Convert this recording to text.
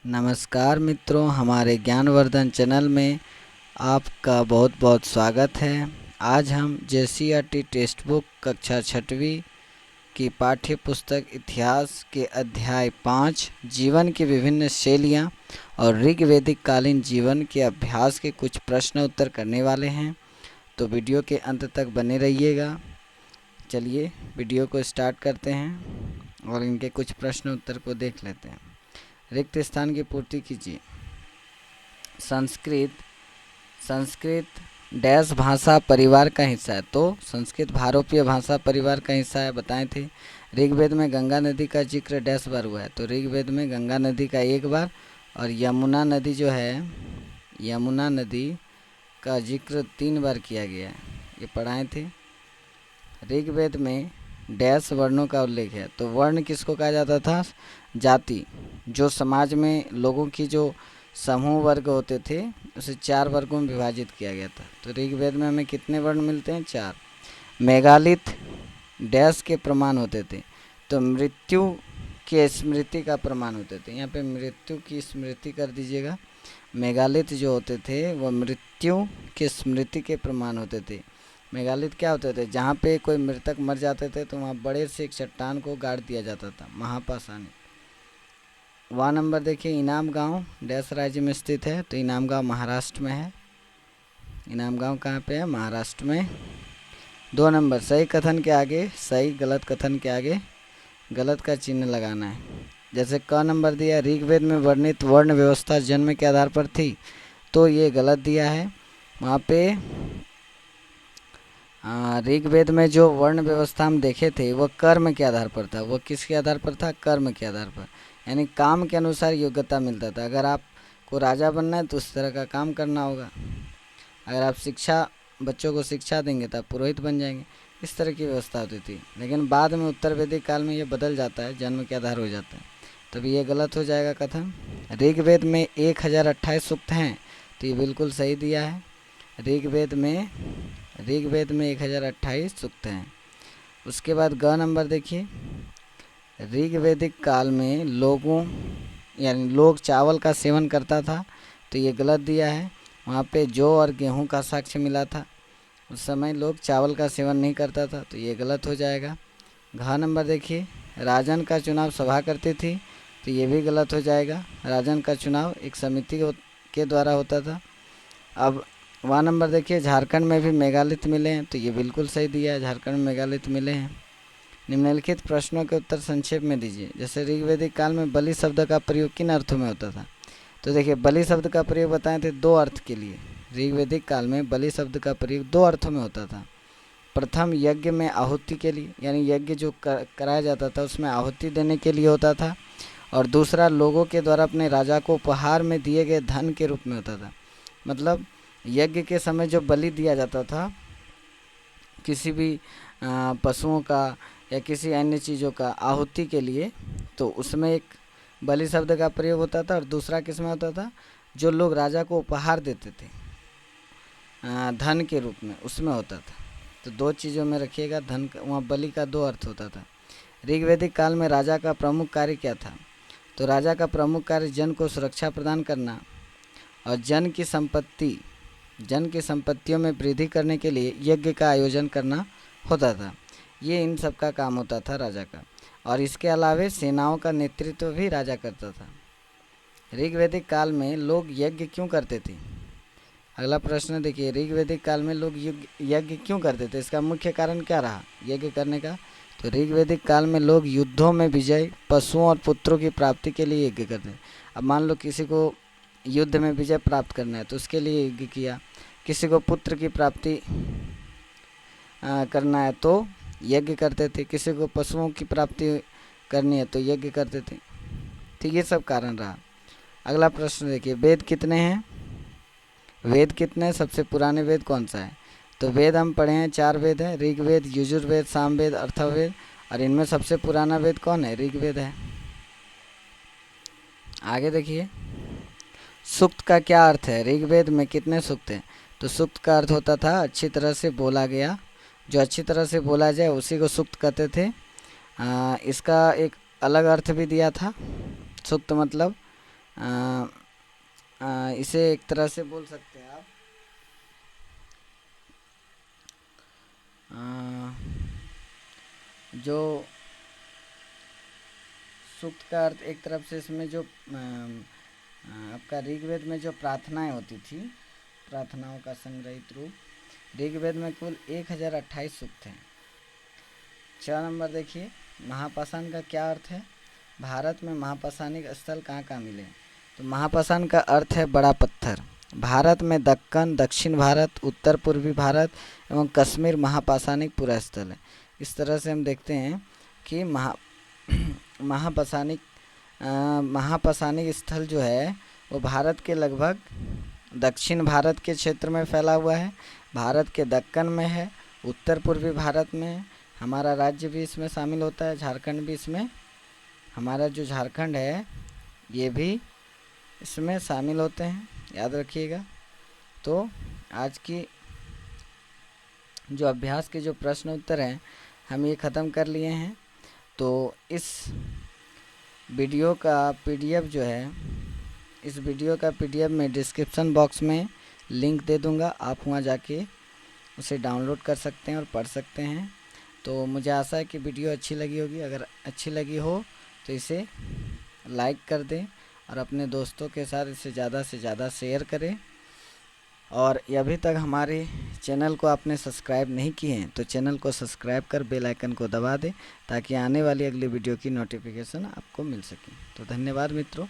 नमस्कार मित्रों, हमारे ज्ञानवर्धन चैनल में आपका बहुत बहुत स्वागत है। आज हम जेसीईआरटी टेक्स्ट बुक कक्षा 6वीं की पाठ्य पुस्तक इतिहास के अध्याय 5 जीवन की विभिन्न शैलियाँ और ऋग्वैदिक कालीन जीवन के अभ्यास के कुछ प्रश्न उत्तर करने वाले हैं, तो वीडियो के अंत तक बने रहिएगा। चलिए वीडियो को स्टार्ट करते हैं और इनके कुछ प्रश्न उत्तर को देख लेते हैं। रिक्त स्थान की पूर्ति कीजिए। संस्कृत डैश भाषा परिवार का हिस्सा है, तो संस्कृत भारोपीय भाषा परिवार का हिस्सा है, बताए थे। ऋग्वेद में गंगा नदी का जिक्र डैश बार हुआ है, तो ऋग्वेद में गंगा नदी का 1 बार और यमुना नदी जो है, यमुना नदी का जिक्र 3 बार किया गया है, ये पढ़ाए थे। ऋग्वेद में डैश वर्णों का उल्लेख है, तो वर्ण किसको कहा जाता था? जाति। जो समाज में लोगों की जो समूह वर्ग होते थे उसे 4 वर्गों में विभाजित किया गया था। तो ऋग्वेद में हमें कितने वर्ण मिलते हैं? 4। मेगालिथ डैश के प्रमाण होते थे, तो मृत्यु के स्मृति का प्रमाण होते थे। यहाँ पे मृत्यु की स्मृति कर दीजिएगा। मेगालिथ जो होते थे वह मृत्यु के स्मृति के प्रमाण होते थे। मेगालिथ क्या होते थे? जहाँ पे कोई मृतक मर जाते थे तो वहाँ बड़े से एक चट्टान को गाड़ दिया जाता था, महापाषाणी। वहाँ नंबर देखिए, इनाम गांव डैश राज्य में स्थित है, तो इनाम गांव महाराष्ट्र में है। इनाम गांव कहाँ पे है? महाराष्ट्र में। 2 नंबर, सही कथन के आगे सही, गलत कथन के आगे गलत का चिन्ह लगाना है। जैसे क नंबर दिया, ऋग्वेद में वर्णित वर्ण व्यवस्था जन्म के आधार पर थी, तो ये गलत दिया है। वहाँ पे ऋग्वेद में जो वर्ण व्यवस्था हम देखे थे वह कर्म के आधार पर था। वह किसके आधार पर था? कर्म के आधार पर, यानी काम के अनुसार योग्यता मिलता था। अगर आपको राजा बनना है तो उस तरह का काम करना होगा। अगर आप बच्चों को शिक्षा देंगे तो आप पुरोहित बन जाएंगे। इस तरह की व्यवस्था होती थी, लेकिन बाद में उत्तर वैदिक काल में ये बदल जाता है, जन्म के आधार हो जाता है, तभी ये गलत हो जाएगा कथन। ऋग्वेद में 1028 सूक्त हैं, तो ये बिल्कुल सही दिया है। ऋग्वेद में 1028 सूक्त हैं। उसके बाद ग नंबर देखिए, ऋग्वैदिक काल में लोग चावल का सेवन करता था, तो ये गलत दिया है। वहाँ पे जौ और गेहूं का साक्ष्य मिला था, उस समय लोग चावल का सेवन नहीं करता था, तो ये गलत हो जाएगा। घ नंबर देखिए, राजन का चुनाव सभा करती थी, तो ये भी गलत हो जाएगा। राजन का चुनाव एक समिति के द्वारा होता था। अब वहाँ नंबर देखिए, झारखंड में भी मेगालिथ मिले हैं, तो ये बिल्कुल सही दिया है, झारखंड में मेगालिथ मिले हैं। निम्नलिखित प्रश्नों के उत्तर संक्षेप में दीजिए। जैसे ऋग्वैदिक काल में बलि शब्द का प्रयोग किन अर्थों में होता था? तो देखिए, बलि शब्द का प्रयोग बताए थे 2 अर्थ के लिए। ऋग्वैदिक काल में बलि शब्द का प्रयोग 2 अर्थों में होता था। प्रथम यज्ञ में आहुति के लिए, यानी यज्ञ जो कराया जाता था उसमें आहुति देने के लिए होता था, और दूसरा लोगों के द्वारा अपने राजा को उपहार में दिए गए धन के रूप में होता था। मतलब यज्ञ के समय जो बलि दिया जाता था किसी भी पशुओं का या किसी अन्य चीज़ों का आहुति के लिए, तो उसमें एक बलि शब्द का प्रयोग होता था, और दूसरा किसमें होता था? जो लोग राजा को उपहार देते थे धन के रूप में, उसमें होता था। तो 2 चीज़ों में रखिएगा, धन का, वहाँ बलि का 2 अर्थ होता था। ऋग्वैदिक काल में राजा का प्रमुख कार्य क्या था? तो राजा का प्रमुख कार्य जन को सुरक्षा प्रदान करना और जन की संपत्तियों में वृद्धि करने के लिए यज्ञ का आयोजन करना होता था। ये इन सब का काम होता था राजा का, और इसके अलावे सेनाओं का नेतृत्व भी राजा करता था। ऋग्वैदिक काल में लोग यज्ञ क्यों करते थे? अगला प्रश्न देखिए, ऋग्वैदिक काल में लोग यज्ञ क्यों करते थे? इसका मुख्य कारण क्या रहा यज्ञ करने का? तो ऋग्वैदिक काल में लोग युद्धों में विजय, पशुओं और पुत्रों की प्राप्ति के लिए यज्ञ करते थे। अब मान लो किसी को युद्ध में विजय प्राप्त करना है तो उसके लिए यज्ञ किया, किसी को पुत्र की प्राप्ति करना है तो यज्ञ करते थे, किसी को पशुओं की प्राप्ति करनी है तो यज्ञ करते थे। तो ये सब कारण रहा। अगला प्रश्न देखिए, वेद कितने हैं? वेद कितने हैं? सबसे पुराने वेद कौन सा है? तो वेद हम पढ़े हैं 4 वेद हैं, ऋग्वेद, यजुर्वेद, सामवेद, अथर्ववेद, और इनमें सबसे पुराना वेद कौन है? ऋग्वेद है। आगे देखिए, सूक्त का क्या अर्थ है? ऋग्वेद में कितने सूक्त हैं? तो सूक्त का अर्थ होता था अच्छी तरह से बोला गया, जो अच्छी तरह से बोला जाए उसी को सूक्त कहते थे। इसका एक अलग अर्थ भी दिया था। सूक्त मतलब इसे एक तरह से बोल सकते हैं आप जो सूक्त का अर्थ एक तरफ से इसमें जो आपका ऋग्वेद में जो प्रार्थनाएं होती थी, प्रार्थनाओं का संग्रहित रूप, ऋग्वेद में कुल 1028 सूक्त हैं। 6 नंबर देखिए, महापाषाण का क्या अर्थ है? भारत में महापाषाणिक स्थल कहाँ कहाँ मिले? तो महापाषाण का अर्थ है बड़ा पत्थर। भारत में दक्कन, दक्षिण भारत, उत्तर पूर्वी भारत एवं कश्मीर महापाषाणिक पूरा स्थल है। इस तरह से हम देखते हैं कि महापाषाणिक स्थल जो है वो भारत के लगभग दक्षिण भारत के क्षेत्र में फैला हुआ है, भारत के दक्कन में है, उत्तर पूर्वी भारत में है, हमारा राज्य भी इसमें शामिल होता है, झारखंड भी इसमें, हमारा जो झारखंड है ये भी इसमें शामिल होते हैं, याद रखिएगा। तो आज की जो अभ्यास के जो प्रश्न उत्तर हैं हम ये ख़त्म कर लिए हैं। तो इस वीडियो का पीडीएफ जो है, इस वीडियो का पीडीएफ मैं डिस्क्रिप्शन बॉक्स में लिंक दे दूंगा, आप वहाँ जाके उसे डाउनलोड कर सकते हैं और पढ़ सकते हैं। तो मुझे आशा है कि वीडियो अच्छी लगी होगी। अगर अच्छी लगी हो तो इसे लाइक कर दें और अपने दोस्तों के साथ इसे ज़्यादा से ज़्यादा शेयर करें। और अभी तक हमारे चैनल को आपने सब्सक्राइब नहीं किए हैं तो चैनल को सब्सक्राइब कर बेल आइकन को दबा दें ताकि आने वाली अगली वीडियो की नोटिफिकेशन आपको मिल सके। तो धन्यवाद मित्रों।